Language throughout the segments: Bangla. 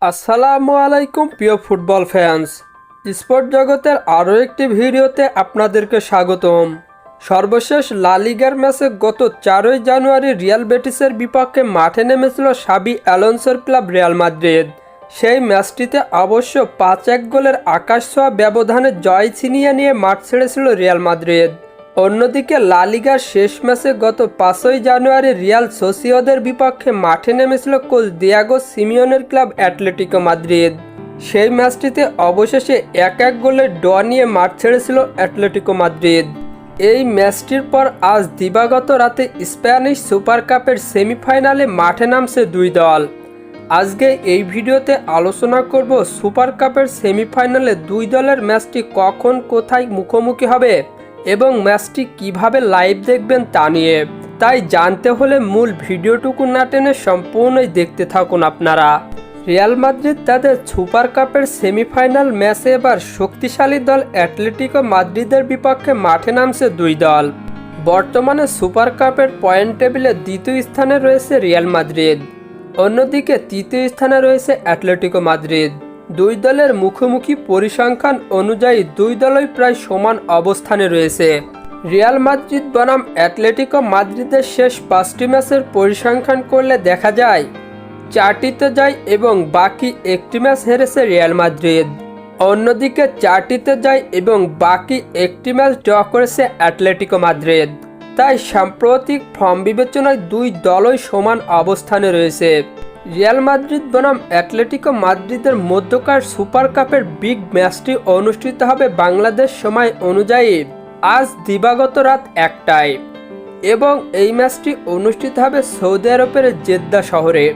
আসসালামু আলাইকুম প্রিয় ফুটবল ফ্যান্স। স্পোর্ট জগতের আরও একটি ভিডিওতে আপনাদেরকে স্বাগতম। সর্বশেষ লা লিগার ম্যাচে গত 4ই জানুয়ারি রিয়াল বেটিসের বিপক্ষে মাঠে নেমেছিল সাবি অ্যালোনসোর ক্লাব রিয়াল মাদ্রিদ। সেই ম্যাচটিতে অবশ্য 5-1 গোলের আকাশছোঁয়া ব্যবধানে জয় ছিনিয়ে নিয়ে মাঠ ছেড়েছিল রিয়াল মাদ্রিদ। অন্যদিকে লা লিগার শেষ ম্যাচে গত 5ই জানুয়ারি রিয়াল সোসিয়েদাদের বিপক্ষে মাঠে নেমেছিল কোচ দিয়েগো সিমিওনের ক্লাব অ্যাটলেটিকো মাদ্রিদ। সেই ম্যাচটিতে অবশেষে 1-1 গোলের ড্র নিয়ে মাঠ ছেড়েছিল অ্যাটলেটিকো মাদ্রিদ। এই ম্যাচটির পর আজ দিবাগত রাতে স্প্যানিশ সুপার কাপের সেমিফাইনালে মাঠে নামছে দুই দল। আজকে এই ভিডিওতে আলোচনা করব সুপার কাপের সেমিফাইনালে দুই দলের ম্যাচটি কখন কোথায় মুখোমুখি হবে এবং ম্যাচটি কিভাবে লাইভ দেখবেন তা নিয়ে। তাই জানতে হলে মূল ভিডিওটুকু না টেনে সম্পূর্ণই দেখতে থাকুন আপনারা। রিয়াল মাদ্রিদ তাদের সুপার কাপের সেমিফাইনাল ম্যাচে এবার শক্তিশালী দল অ্যাটলেটিকো মাদ্রিদের বিপক্ষে মাঠে নামছে দুই দল। বর্তমানে সুপার কাপের পয়েন্ট টেবিলে দ্বিতীয় স্থানে রয়েছে রিয়াল মাদ্রিদ, অন্যদিকে তৃতীয় স্থানে রয়েছে অ্যাটলেটিকো মাদ্রিদ। দুই দলের মুখোমুখি পরিসংখ্যান অনুযায়ী দুই দলই প্রায় সমান অবস্থানে রয়েছে। রিয়াল মাদ্রিদ বনাম অ্যাটলেটিকো মাদ্রিদের শেষ 5টি ম্যাচের পরিসংখ্যান করলে দেখা যায় 4টিতে জয় এবং বাকি একটি ম্যাচ হেরেছে রিয়াল মাদ্রিদ। অন্যদিকে 4টিতে জয় এবং বাকি একটি ম্যাচ ড্র করেছে অ্যাটলেটিকো মাদ্রিদ। তাই সাম্প্রতিক ফর্ম বিবেচনায় দুই দলই সমান অবস্থানে রয়েছে। রিয়াল মাদ্রিদ বনাম অ্যাটলেটিকো মাদ্রিদের মধ্যকার সুপার কাপের বিগ ম্যাচটি অনুষ্ঠিত হবে বাংলাদেশ সময় অনুযায়ী আজ দিবাগত রাত 1টায় এবং এই ম্যাচটি অনুষ্ঠিত হবে সৌদি আরবের জেদ্দা শহরে।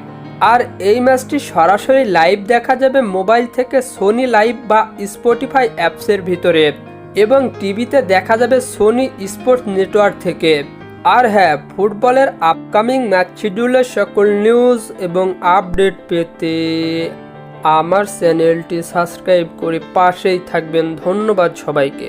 আর এই ম্যাচটি সরাসরি লাইভ দেখা যাবে মোবাইল থেকে সোনি লাইভ বা স্পটিফাই অ্যাপসের ভিতরে এবং টিভিতে দেখা যাবে সোনি স্পোর্টস নেটওয়ার্ক থেকে। আর হ্যাঁ, ফুটবলের আপকামিং ম্যাচ শিডিউলের সকল নিউজ এবং আপডেট পেতে আমার চ্যানেলটি সাবস্ক্রাইব করে পাশেই থাকবেন। ধন্যবাদ সবাইকে।